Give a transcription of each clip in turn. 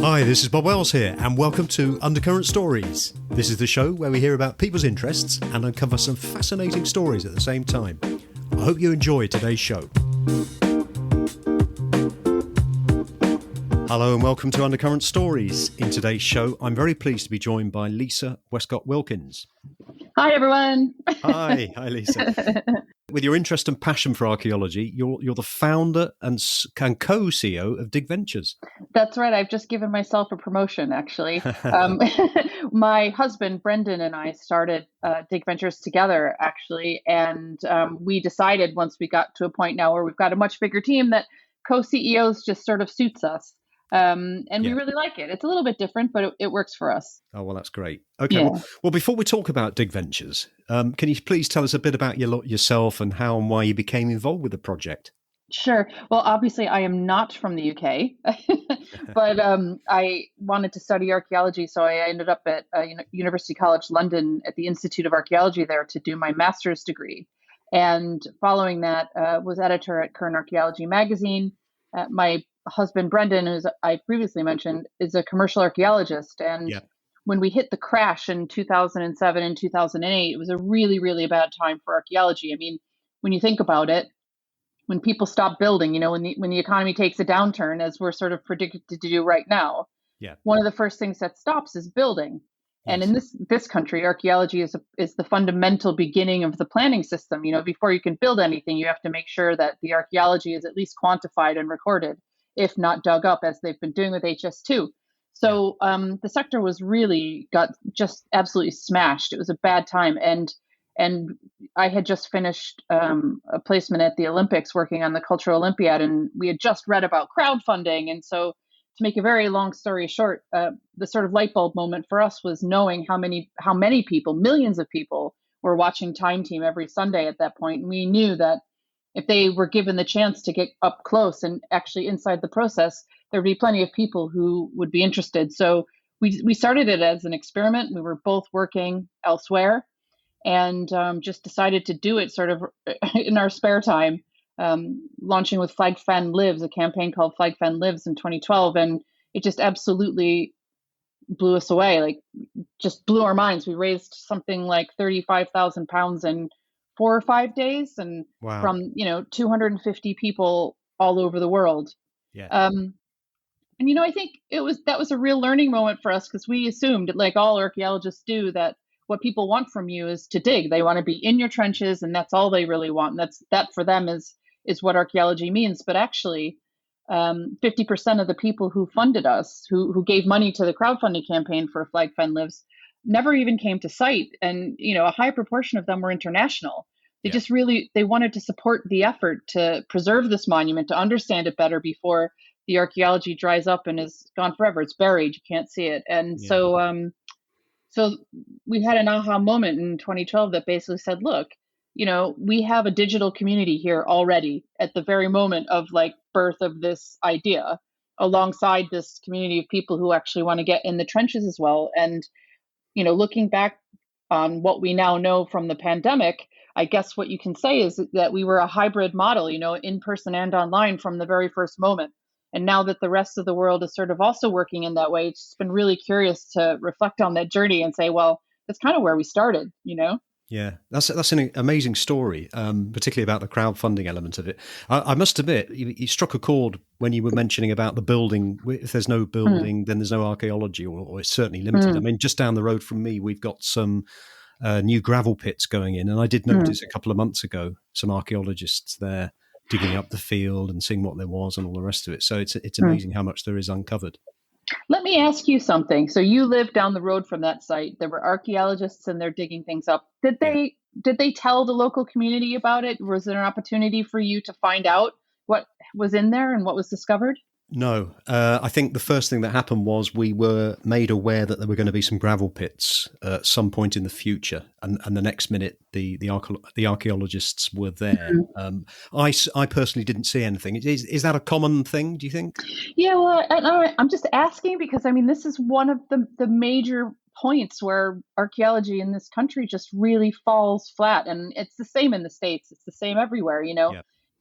Hi, this is Bob Wells here, and welcome to Undercurrent Stories. This is the show where we hear about people's interests and uncover some fascinating stories at the same time. I hope you enjoy today's show. Hello and welcome to Undercurrent Stories. In today's show, I'm very pleased to be joined by Lisa Westcott Wilkins. Hi, everyone. Hi, Lisa. With your interest and passion for archaeology, you're the founder and co-CEO of DigVentures. That's right. I've just given myself a promotion, actually. My husband, Brendan, and I started DigVentures together, actually. And we decided once we got to a point now where we've got a much bigger team that co-CEOs just sort of suits us. We really like it. It's a little bit different, but it works for us. Oh, well, that's great. Okay. Yeah. Well, before we talk about DigVentures, can you please tell us a bit about yourself and how and why you became involved with the project? Sure. Well, obviously, I am not from the UK, but I wanted to study archaeology. So I ended up at University College London at the Institute of Archaeology there to do my master's degree. And following that, was editor at Current Archaeology magazine. My husband, Brendan, who I previously mentioned, is a commercial archaeologist. And when we hit the crash in 2007 and 2008, it was a really, really bad time for archaeology. I mean, when you think about it, when people stop building, when the economy takes a downturn, as we're sort of predicted to do right now, one of the first things that stops is building. Yes. And in this country, archaeology is the fundamental beginning of the planning system. Before you can build anything, you have to make sure that the archaeology is at least quantified and recorded, if not dug up, as they've been doing with HS2. So the sector got just absolutely smashed. It was a bad time. And I had just finished a placement at the Olympics working on the Cultural Olympiad, and we had just read about crowdfunding. And so to make a very long story short, the sort of light bulb moment for us was knowing how many people, millions of people, were watching Time Team every Sunday at that point. And we knew that if they were given the chance to get up close and actually inside the process, there'd be plenty of people who would be interested. So we started it as an experiment. We were both working elsewhere and just decided to do it sort of in our spare time, launching with Flag Fan Lives, a campaign called Flag Fan Lives in 2012. And it just absolutely blew us away, just blew our minds. We raised something like £35,000 in 4 or 5 days, and from 250 people all over the world. I think that was a real learning moment for us, because we assumed, like all archaeologists do, that what people want from you is to dig. They want to be in your trenches, and that's all they really want. And that for them is what archaeology means. But actually, 50% of the people who funded us, who gave money to the crowdfunding campaign for Flag Fan Lives, never even came to site. And, a high proportion of them were international. They just they wanted to support the effort to preserve this monument, to understand it better before the archaeology dries up and is gone forever. It's buried. You can't see it. And so we had an aha moment in 2012 that basically said, look, we have a digital community here already at the very moment of birth of this idea, alongside this community of people who actually want to get in the trenches as well. And, looking back on what we now know from the pandemic, I guess what you can say is that we were a hybrid model, in person and online from the very first moment. And now that the rest of the world is sort of also working in that way, it's just been really curious to reflect on that journey and say, well, that's kind of where we started, Yeah, that's an amazing story, particularly about the crowdfunding element of it. I must admit, you struck a chord when you were mentioning about the building. If there's no building, then there's no archaeology, or it's certainly limited. I mean, just down the road from me, we've got some new gravel pits going in. And I did notice a couple of months ago, some archaeologists there digging up the field and seeing what there was and all the rest of it. So it's amazing how much there is uncovered. Let me ask you something. So you live down the road from that site. There were archaeologists and they're digging things up. Did they tell the local community about it? Was there an opportunity for you to find out what was in there and what was discovered? No, I think the first thing that happened was we were made aware that there were going to be some gravel pits at some point in the future, and the next minute the archaeologists were there. I personally didn't see anything. Is that a common thing, do you think? Yeah, well, I'm just asking because this is one of the major points where archaeology in this country just really falls flat, and it's the same in the States. It's the same everywhere.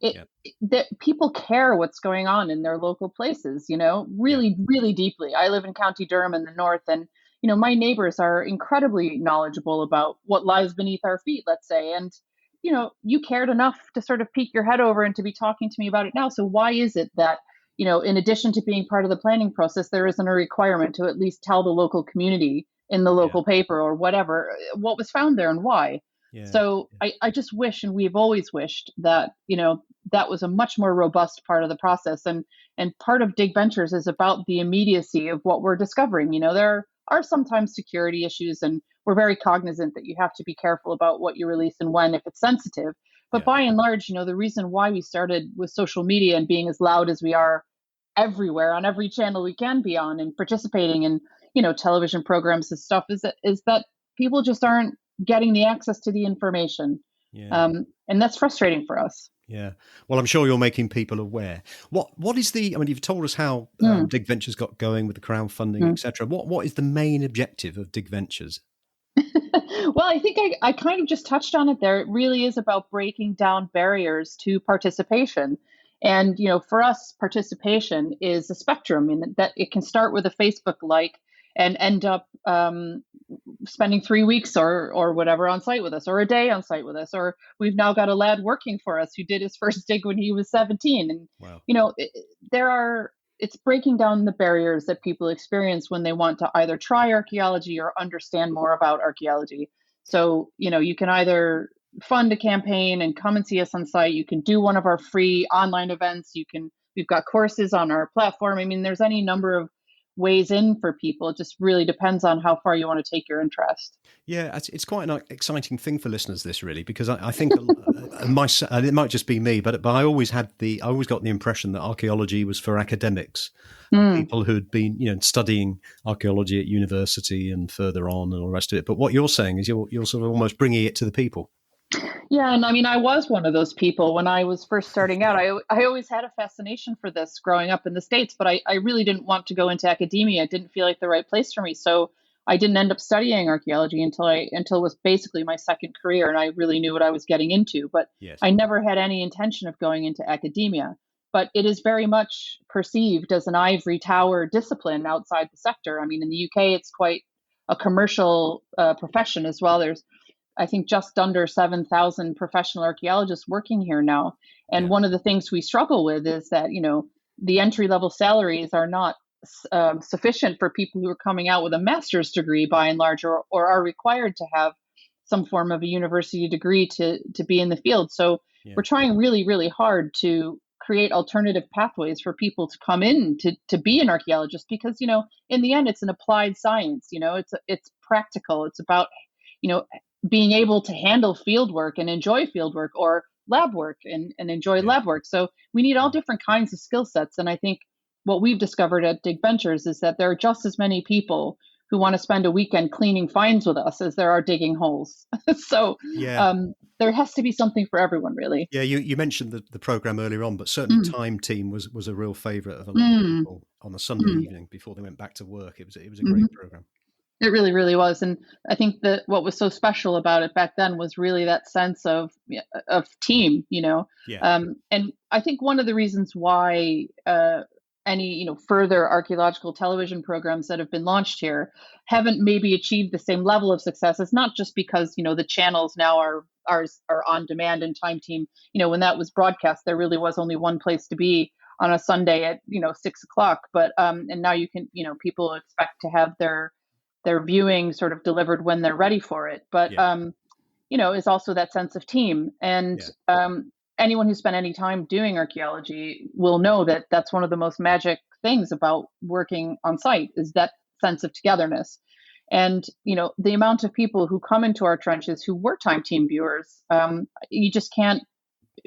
Yeah. that people care what's going on in their local places, Yeah. really, really deeply. I live in County Durham in the north, and my neighbors are incredibly knowledgeable about what lies beneath our feet, let's say. And you cared enough to sort of peek your head over and to be talking to me about it now. So why is it that in addition to being part of the planning process, there isn't a requirement to at least tell the local community in the Yeah. local paper or whatever what was found there and why? Yeah. So I just wish, and we've always wished that, that was a much more robust part of the process. And part of DigVentures is about the immediacy of what we're discovering. There are sometimes security issues, and we're very cognizant that you have to be careful about what you release and when, if it's sensitive. But Yeah. by and large, the reason why we started with social media and being as loud as we are everywhere on every channel we can be on and participating in, television programs and stuff is that people just aren't getting the access to the information. Yeah. And that's frustrating for us. Yeah. Well, I'm sure you're making people aware. What is I mean, you've told us how DigVentures got going with the crowdfunding, etc. What is the main objective of DigVentures? Well, I think I kind of just touched on it there. It really is about breaking down barriers to participation. And, for us, participation is a spectrum in that it can start with a Facebook like and end up spending 3 weeks or whatever on site with us, or a day on site with us. Or we've now got a lad working for us who did his first dig when he was 17. And, Wow. it's breaking down the barriers that people experience when they want to either try archaeology or understand more about archaeology. So, you can either fund a campaign and come and see us on site. You can do one of our free online events. We've got courses on our platform. I mean, there's any number of ways in for people. It just really depends on how far you want to take your interest. Yeah, it's quite an exciting thing for listeners, this really, because I think it might just be me, but I always got the impression that archaeology was for academics, people who'd been studying archaeology at university and further on and all the rest of it. But what you're saying is you're sort of almost bringing it to the people. Yeah, and I mean, I was one of those people when I was first starting out. I always had a fascination for this growing up in the States, but I really didn't want to go into academia. It didn't feel like the right place for me. So I didn't end up studying archaeology until it was basically my second career, and I really knew what I was getting into. But Yes. I never had any intention of going into academia. But it is very much perceived as an ivory tower discipline outside the sector. I mean, in the UK, it's quite a commercial profession as well. There's I think just under 7,000 professional archaeologists working here now. And one of the things we struggle with is that, the entry level salaries are not sufficient for people who are coming out with a master's degree by and large, or are required to have some form of a university degree to be in the field. So we're trying really, really hard to create alternative pathways for people to come in to be an archaeologist, because, in the end, it's an applied science. It's practical. It's about, being able to handle field work and enjoy field work, or lab work and enjoy lab work. So we need all different kinds of skill sets. And I think what we've discovered at DigVentures is that there are just as many people who want to spend a weekend cleaning finds with us as there are digging holes. So there has to be something for everyone, really. Yeah, you mentioned the program earlier on, but certainly Time Team was a real favourite of a lot of people on a Sunday evening before they went back to work. It was a great program. It really, really was. And I think that what was so special about it back then was really that sense of team, and I think one of the reasons why any, further archaeological television programs that have been launched here haven't maybe achieved the same level of success is not just because, the channels now are on demand, and Time Team, when that was broadcast, there really was only one place to be on a Sunday at, 6:00. But and now you can, people expect to have their viewing sort of delivered when they're ready for it. But, is also that sense of team. And anyone who spent any time doing archaeology will know that that's one of the most magic things about working on site, is that sense of togetherness. And, the amount of people who come into our trenches who were Time Team viewers, you just can't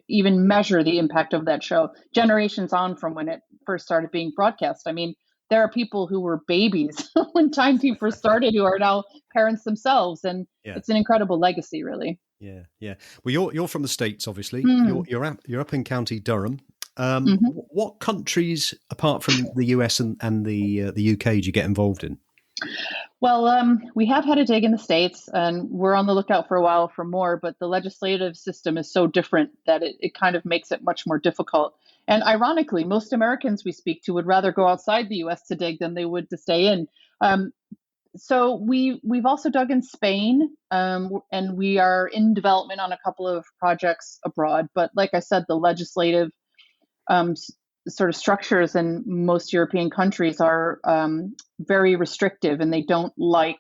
even measure the impact of that show generations on from when it first started being broadcast. I mean, there are people who were babies when Time Team first started who are now parents themselves, and it's an incredible legacy, really. Yeah. Well, you're from the States, obviously. You're up in County Durham. What countries, apart from the US and the UK, do you get involved in? Well, we have had a dig in the States, and we're on the lookout for a while for more, but the legislative system is so different that it kind of makes it much more difficult. And ironically, most Americans we speak to would rather go outside the US to dig than they would to stay in. Um, so we've also dug in Spain, and we are in development on a couple of projects abroad. But like I said, the legislative um, sort of structures in most European countries are very restrictive, and they don't like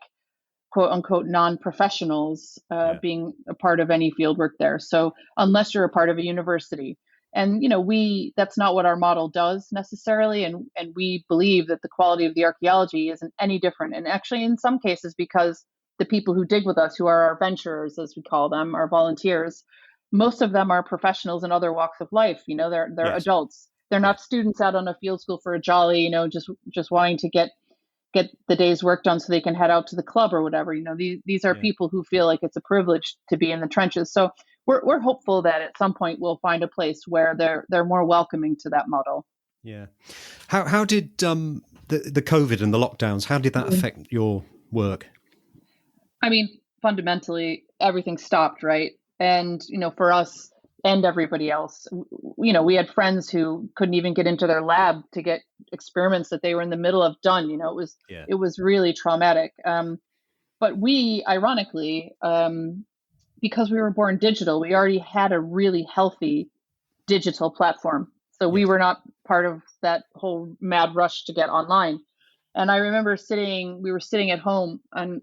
quote unquote non-professionals Yeah, being a part of any fieldwork there. So unless you're a part of a university, and we that's not what our model does necessarily, and we believe that the quality of the archaeology isn't any different. And actually, in some cases, because the people who dig with us, who are our venturers, as we call them, our volunteers, most of them are professionals in other walks of life. They're yes, adults. They're yeah, not students out on a field school for a jolly, just wanting to get the day's work done so they can head out to the club or whatever. These are yeah, people who feel like it's a privilege to be in the trenches. So we're hopeful that at some point we'll find a place where they're more welcoming to that model. yeah. How did the COVID and the lockdowns? How did that Mhm. affect your work? I mean, fundamentally, everything stopped, right? And for us and everybody else, we had friends who couldn't even get into their lab to get experiments that they were in the middle of done. Yeah, It was really traumatic. But we, ironically, because we were born digital, we already had a really healthy digital platform. So we yes, were not part of that whole mad rush to get online. And I remember we were sitting at home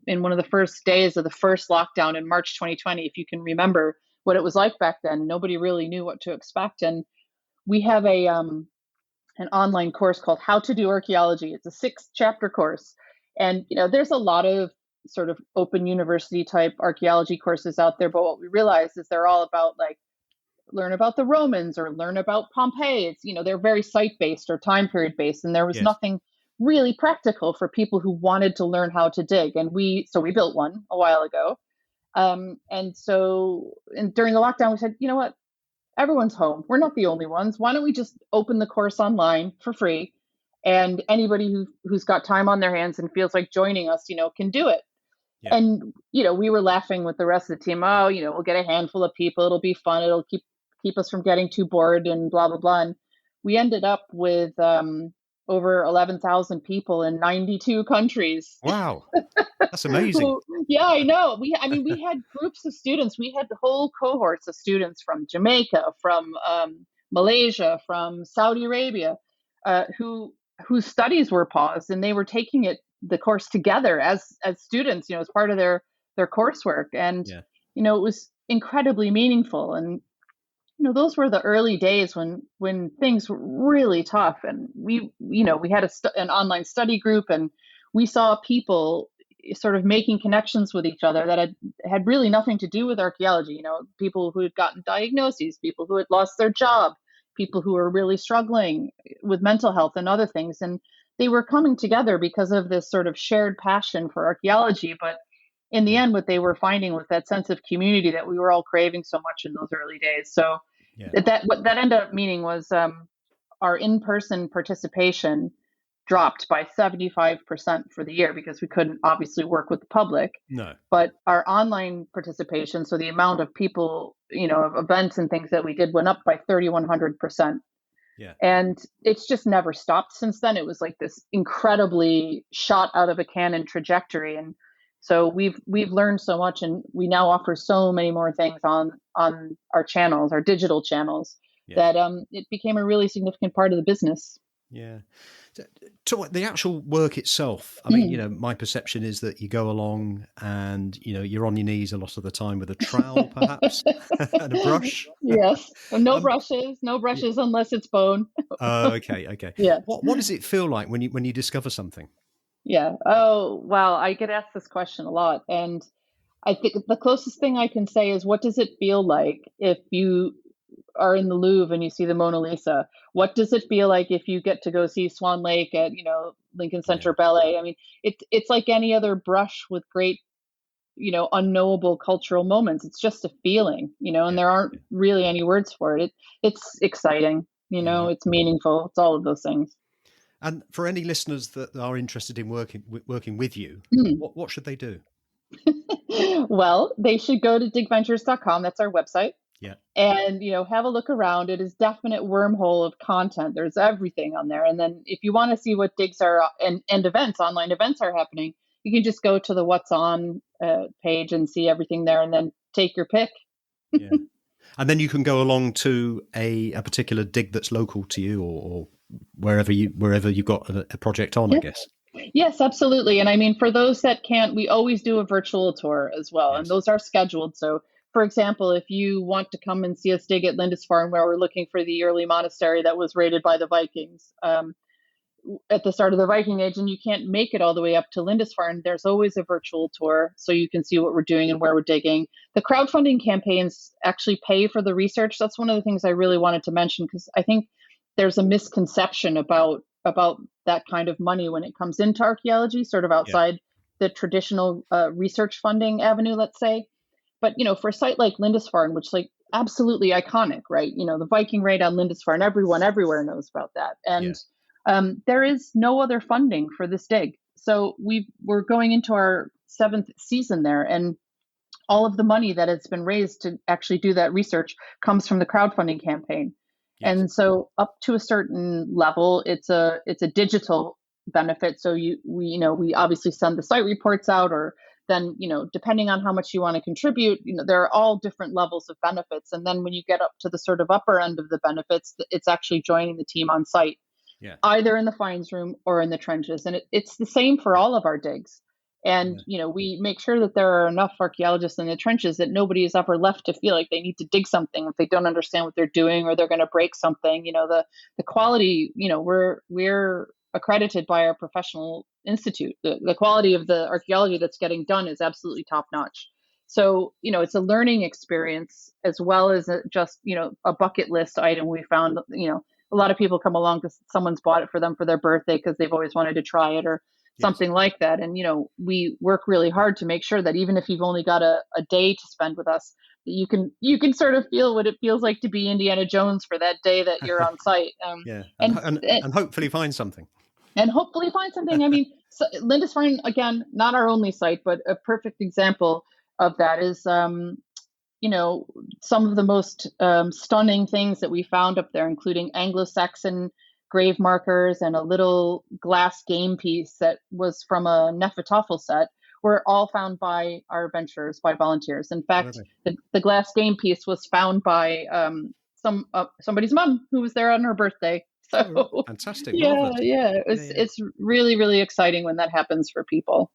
in one of the first days of the first lockdown in March 2020, if you can remember what it was like back then. Nobody really knew what to expect. And we have an online course called How to Do Archaeology. It's a 6-chapter course. And, there's a lot of sort of open university type archaeology courses out there. But what we realized is they're all about like, learn about the Romans or learn about Pompeii. They're very site based or time period based. And there was yes, nothing really practical for people who wanted to learn how to dig. And so we built one a while ago. And during the lockdown, we said, you know what? Everyone's home. We're not the only ones. Why don't we just open the course online for free? And anybody who's got time on their hands and feels like joining us, can do it. yeah, And we were laughing with the rest of the team. Oh, we'll get a handful of people. It'll be fun. It'll keep us from getting too bored and blah blah blah. And we ended up with over 11,000 people in 92 countries. wow, that's amazing. Yeah, I know. We had groups of students. We had whole cohorts of students from Jamaica, from Malaysia, from Saudi Arabia, whose studies were paused, and they were taking the course together as students, as part of their coursework. And Yeah, it was incredibly meaningful. And those were the early days when things were really tough. And we had an online study group, and we saw people sort of making connections with each other that had really nothing to do with archaeology. People who had gotten diagnoses, people who had lost their job, people who were really struggling with mental health and other things. And they were coming together because of this sort of shared passion for archaeology. But in the yeah, end, what they were finding was that sense of community that we were all craving so much in those early days. So yeah. what that ended up meaning was our in-person participation dropped by 75% for the year because we couldn't obviously work with the public. No, But our online participation, so the amount of people, of events and things that we did, went up by 3,100%. yeah, And it's just never stopped since then. It was like this incredibly shot out of a cannon trajectory. And so we've learned so much, and we now offer so many more things on our channels, our digital channels, yeah, that it became a really significant part of the business. yeah. So the actual work itself, I mean, Mm. my perception is that you go along and, you're on your knees a lot of the time with a trowel, perhaps, and a brush. Yes. No Um, brushes, no yeah. brushes unless it's bone. Oh, okay, okay. Yeah. What does it feel like when you discover something? Yeah. Oh, wow. I get asked this question a lot. And I think the closest thing I can say is, what does it feel like if you are in the Louvre and you see the Mona Lisa? What does it feel like if you get to go see Swan Lake at, Lincoln Yeah, Center Ballet? I mean, it's like any other brush with great, unknowable cultural moments. It's just a feeling, and yeah, there aren't yeah, really any words for it. It's exciting, yeah. it's meaningful. It's all of those things. And for any listeners that are interested in working with you, Mm. what should they do? Well, they should go to digventures.com. That's our website. Yeah. And have a look around. It is definite wormhole of content. There's everything on there. And then if you want to see what digs are and events, online events are happening, you can just go to the What's On page and see everything there, and then take your pick. Yeah. And then you can go along to a particular dig that's local to you, or wherever you've got a project on, I guess. Yes, absolutely. And I mean, for those that can't, we always do a virtual tour as well. And Yes. those are scheduled. So, for example, if you want to come and see us dig at Lindisfarne, where we're looking for the early monastery that was raided by the Vikings at the start of the Viking Age, and you can't make it all the way up to Lindisfarne, there's always a virtual tour so you can see what we're doing and where we're digging. The crowdfunding campaigns actually pay for the research. That's one of the things I really wanted to mention, because I think there's a misconception about that kind of money when it comes into archaeology, sort of outside the traditional research funding avenue, let's say. But for a site like Lindisfarne, which absolutely iconic, right? The Viking raid on Lindisfarne, everyone everywhere knows about that. And there is no other funding for this dig. So we're going into our 7th season there, and all of the money that has been raised to actually do that research comes from the crowdfunding campaign. Yes. And so up to a certain level, it's a digital benefit. So we obviously send the site reports out, or then, depending on how much you want to contribute, there are all different levels of benefits. And then when you get up to the sort of upper end of the benefits, it's actually joining the team on site, either in the finds room or in the trenches. And it's the same for all of our digs. And, we make sure that there are enough archaeologists in the trenches that nobody is ever left to feel like they need to dig something if they don't understand what they're doing, or they're going to break something. The quality, we're accredited by our professional institute. The quality of the archaeology that's getting done is absolutely top notch. So, it's a learning experience as well as just, a bucket list item. We found, a lot of people come along because someone's bought it for them for their birthday because they've always wanted to try it, or something like that. And, we work really hard to make sure that even if you've only got a day to spend with us, that you can sort of feel what it feels like to be Indiana Jones for that day that you're on site. And hopefully find something. And hopefully find something. I mean, so Lindisfarne, again, not our only site, but a perfect example of that is, some of the most stunning things that we found up there, including Anglo-Saxon grave markers and a little glass game piece that was from a Nefertafel set, were all found by our adventurers, by volunteers. In fact, the glass game piece was found by somebody's mom who was there on her birthday. So fantastic! It's really, really exciting when that happens for people.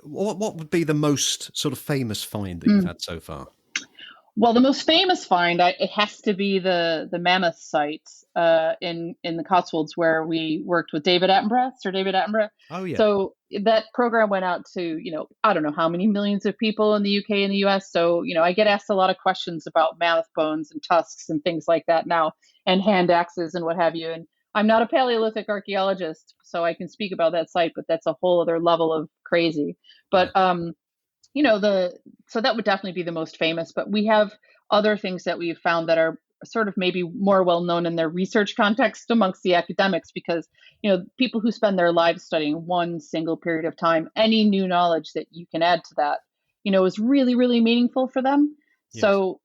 What would be the most sort of famous find that you've had so far? Well, the most famous find, it has to be the Mammoth site in the Cotswolds, where we worked with Sir David Attenborough. Oh yeah. So that program went out to I don't know how many millions of people in the UK and the US. So I get asked a lot of questions about mammoth bones and tusks and things like that now, and hand axes and what have you. And I'm not a Paleolithic archaeologist, so I can speak about that site, but that's a whole other level of crazy. But so that would definitely be the most famous, but we have other things that we've found that are sort of maybe more well known in their research context amongst the academics, because people who spend their lives studying one single period of time, any new knowledge that you can add to that is really, really meaningful for them. Yes. So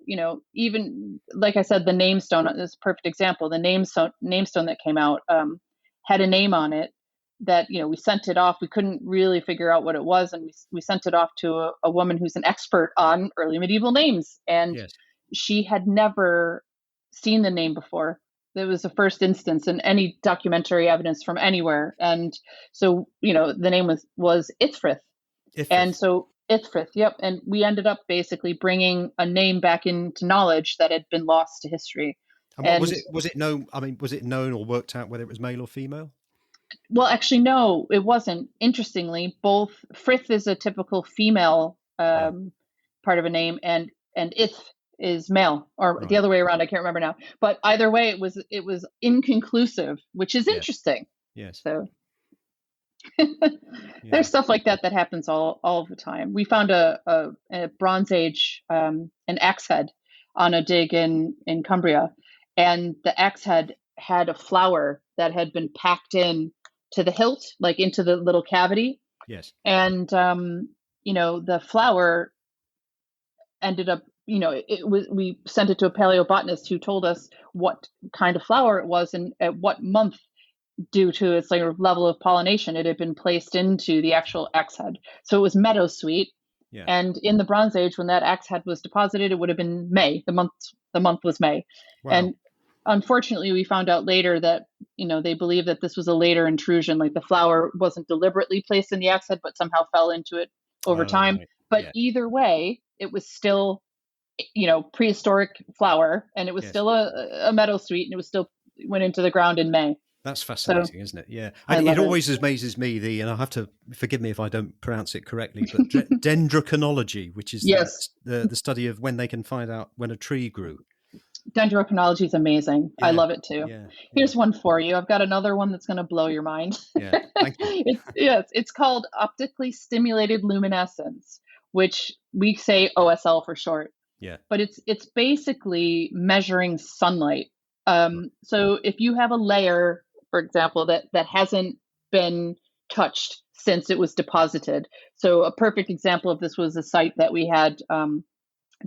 even like I said, the namestone is a perfect example. The namestone that came out had a name on it that we sent it off. We couldn't really figure out what it was, and we sent it off to a woman who's an expert on early medieval names, and she had never seen the name before. It was the first instance in any documentary evidence from anywhere, and so the name was Ithfrith. And so Ithfrith, yep. And we ended up basically bringing a name back into knowledge that had been lost to history. And was it known? I mean, was it known or worked out whether it was male or female? Well, actually, no, it wasn't. Interestingly, both Frith is a typical female part of a name, and Ith is male, or the other way around. I can't remember now. But either way, it was inconclusive, which is interesting. Yes. So there's stuff like that happens all the time. We found a Bronze Age an axe head on a dig in Cumbria, and the axe head had a flower that had been packed in to the hilt, like into the little cavity. Yes. And the flour ended up, we sent it to a paleobotanist who told us what kind of flower it was and at what month, due to its like level of pollination, it had been placed into the actual axe head. So it was meadowsweet. Yeah. And in the Bronze Age, when that axe head was deposited, it would have been May. The month was May. Wow. And unfortunately, we found out later that, they believe that this was a later intrusion, like the flower wasn't deliberately placed in the axe head, but somehow fell into it over time. Right. But either way, it was still, prehistoric flower, and it was still a meadowsweet, and it was still went into the ground in May. That's fascinating, isn't it? Yeah. It always amazes me, and I have to forgive me if I don't pronounce it correctly, but dendrochronology, which is the study of when they can find out when a tree grew. Dendrochronology is amazing. I love it too. Here's one for you. I've got another one that's going to blow your mind. Yeah, thank you. It's called optically stimulated luminescence, which we say OSL for short. Yeah. But it's basically measuring sunlight. So if you have a layer, for example, that hasn't been touched since it was deposited. So a perfect example of this was a site that we had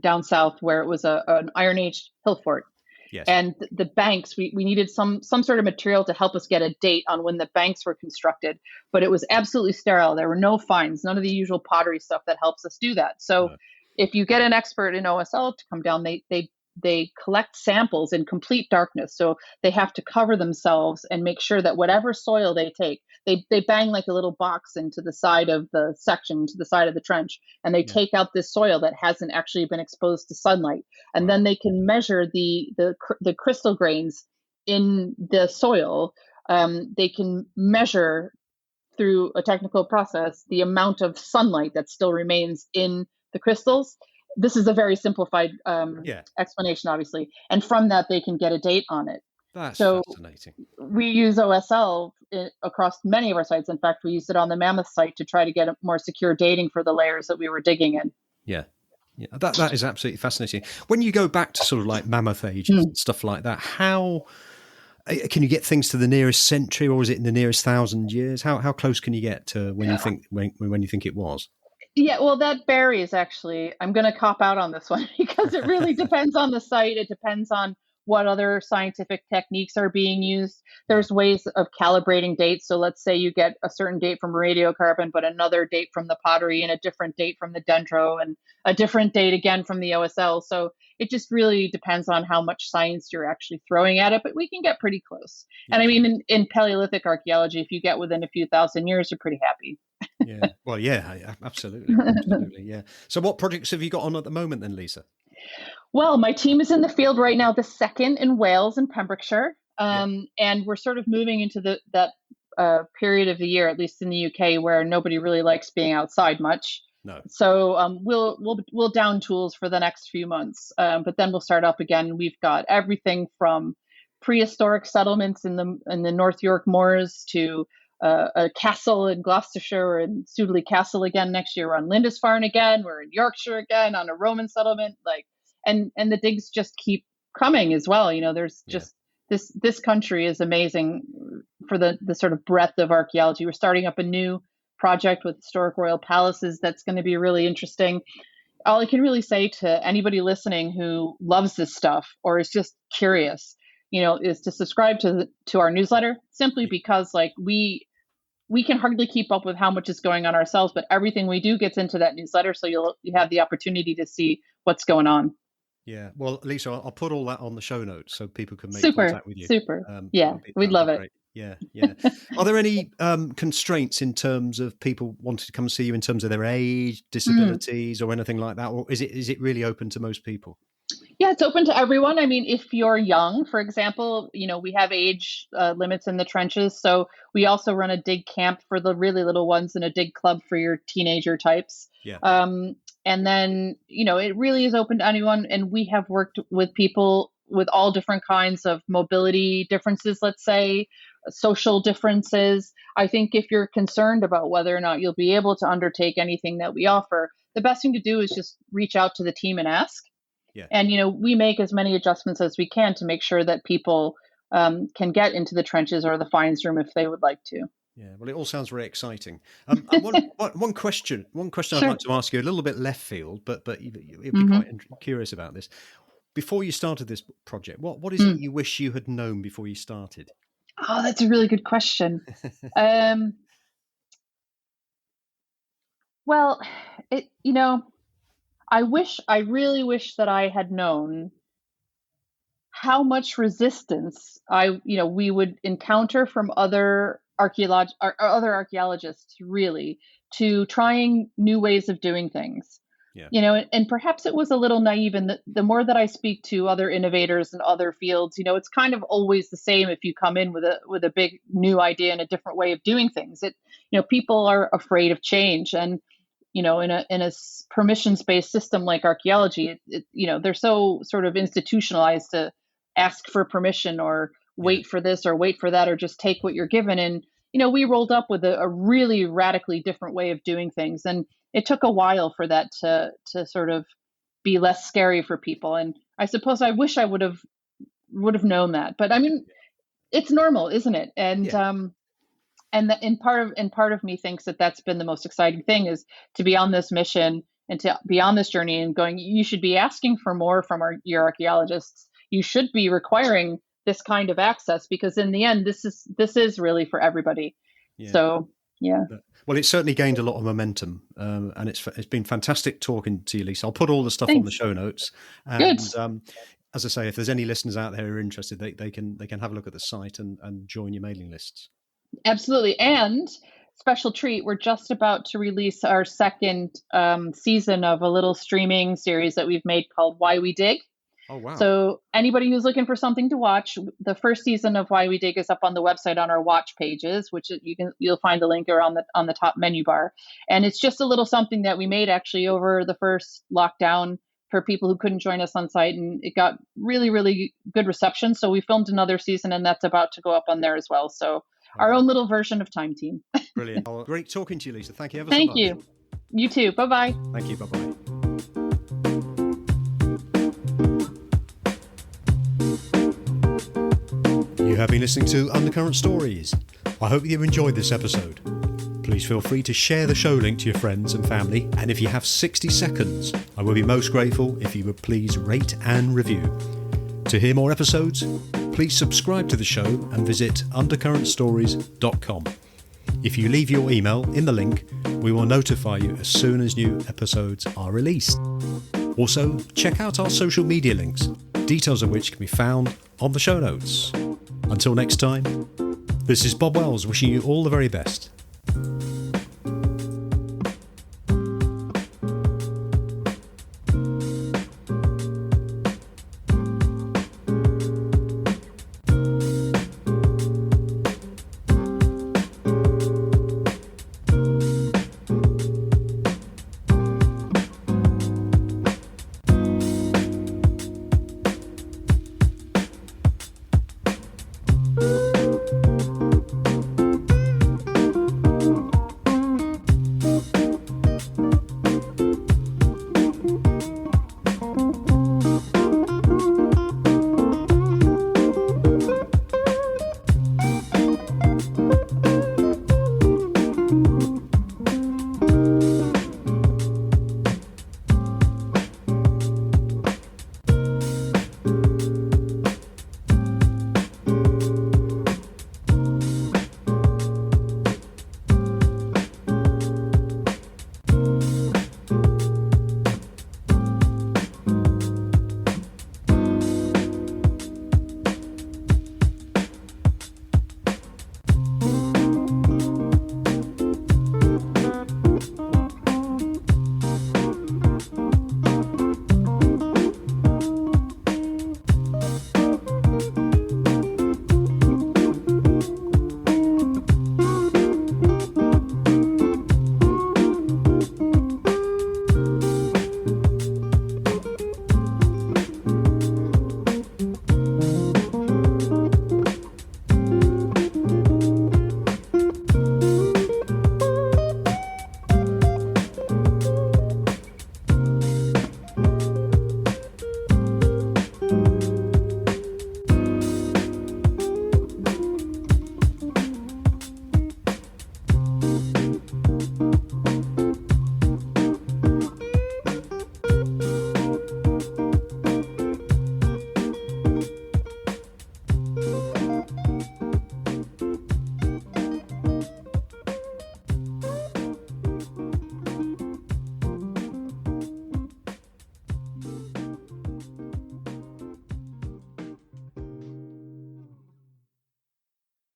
down south where it was an Iron Age hill fort. Yes. And the banks, we needed some sort of material to help us get a date on when the banks were constructed, but it was absolutely sterile. There were no finds, none of the usual pottery stuff that helps us do that. So if you get an expert in OSL to come down, they collect samples in complete darkness. So they have to cover themselves and make sure that whatever soil they take, they bang like a little box into the side of the section, to the side of the trench, and they take out this soil that hasn't actually been exposed to sunlight. And then they can measure the crystal grains in the soil. They can measure through a technical process the amount of sunlight that still remains in the crystals. This is a very simplified explanation, obviously. And from that, they can get a date on it. That's fascinating. We use OSL across many of our sites. In fact, we used it on the Mammoth site to try to get a more secure dating for the layers that we were digging in. Yeah. Yeah, that is absolutely fascinating. When you go back to sort of like Mammoth ages and stuff like that, how can you get things to the nearest century, or is it in the nearest 1,000 years? How close can you get to when you think when you think it was? Yeah, well, that varies, actually. I'm going to cop out on this one because it really depends on the site. It depends on what other scientific techniques are being used. There's ways of calibrating dates. So let's say you get a certain date from radiocarbon, but another date from the pottery, and a different date from the dendro, and a different date again from the OSL. So it just really depends on how much science you're actually throwing at it, but we can get pretty close. And I mean, in Paleolithic archaeology, if you get within a few thousand years, you're pretty happy. Yeah. Well, yeah, absolutely. Absolutely. Yeah. So what projects have you got on at the moment then, Lisa? Well, my team is in the field right now, the second in Wales and Pembrokeshire. And we're sort of moving into that period of the year, at least in the UK, where nobody really likes being outside much. No. So we'll down tools for the next few months, but then we'll start up again. We've got everything from prehistoric settlements in the North York Moors to a castle in Gloucestershire and Sudeley Castle again next year. We're on Lindisfarne again. We're in Yorkshire again on a Roman settlement. And the digs just keep coming as well. There's just this country is amazing for the sort of breadth of archaeology. We're starting up a new project with historic royal palaces that's going to be really interesting. All I can really say to anybody listening who loves this stuff or is just curious, is to subscribe to our newsletter, simply because we can hardly keep up with how much is going on ourselves, but everything we do gets into that newsletter. So you have the opportunity to see what's going on. Yeah. Well, Lisa, I'll put all that on the show notes so people can make contact with you. Super. We'd love it. Great. Yeah. Yeah. Are there any constraints in terms of people wanting to come and see you in terms of their age, disabilities, or anything like that? Or is it really open to most people? Yeah, it's open to everyone. I mean, if you're young, for example, we have age limits in the trenches. So we also run a dig camp for the really little ones and a dig club for your teenager types. Yeah. And then, it really is open to anyone. And we have worked with people with all different kinds of mobility differences, let's say, social differences. I think if you're concerned about whether or not you'll be able to undertake anything that we offer, the best thing to do is just reach out to the team and ask. Yeah. And, we make as many adjustments as we can to make sure that people can get into the trenches or the finds room if they would like to. Yeah, well, it all sounds very exciting. And one question Sure. I'd like to ask you, a little bit left field, but you'd be Mm-hmm. quite curious about this. Before you started this project, what is it you wish you had known before you started? Oh, that's a really good question. Well, I really wish that I had known how much resistance we would encounter from other other archaeologists, really, to trying new ways of doing things. Yeah. And perhaps it was a little naive. And the more that I speak to other innovators in other fields, it's kind of always the same. If you come in with a big new idea and a different way of doing things, people are afraid of change. And in a permissions-based system like archaeology, they're so sort of institutionalized to ask for permission or wait for this or wait for that, or just take what you're given. And we rolled up with a really radically different way of doing things, and it took a while for that to sort of be less scary for people. And I suppose I wish I would have known that. But I mean, it's normal, isn't it? And and part of me thinks that that's been the most exciting thing, is to be on this mission and to be on this journey and going, you should be asking for more from your archaeologists. You should be requiring this kind of access, because in the end, this is really for everybody. Yeah. So, yeah. Well, it's certainly gained a lot of momentum, and it's been fantastic talking to you, Lisa. I'll put all the stuff Thanks. on the show notes. And, good. As I say, if there's any listeners out there who are interested, they can have a look at the site and join your mailing lists. Absolutely. And special treat, we're just about to release our second season of a little streaming series that we've made called Why We Dig. Oh, wow. So anybody who's looking for something to watch, the first season of Why We Dig is up on the website on our watch pages, which you'll find the link on the top menu bar. And it's just a little something that we made actually over the first lockdown for people who couldn't join us on site, and it got really, really good reception. So we filmed another season, and that's about to go up on there as well. So our own little version of Time Team. Brilliant. Oh, great talking to you, Lisa. Thank you ever so much. Thank you. You too. Bye-bye. Thank you. Bye-bye. You have been listening to Undercurrent Stories. I hope you enjoyed this episode. Please feel free to share the show link to your friends and family, and if you have 60 seconds, I will be most grateful if you would please rate and review. To hear more episodes, please subscribe to the show and visit undercurrentstories.com. If you leave your email in the link, we will notify you as soon as new episodes are released. Also, check out our social media links, details of which can be found on the show notes. Until next time, this is Bob Wells wishing you all the very best.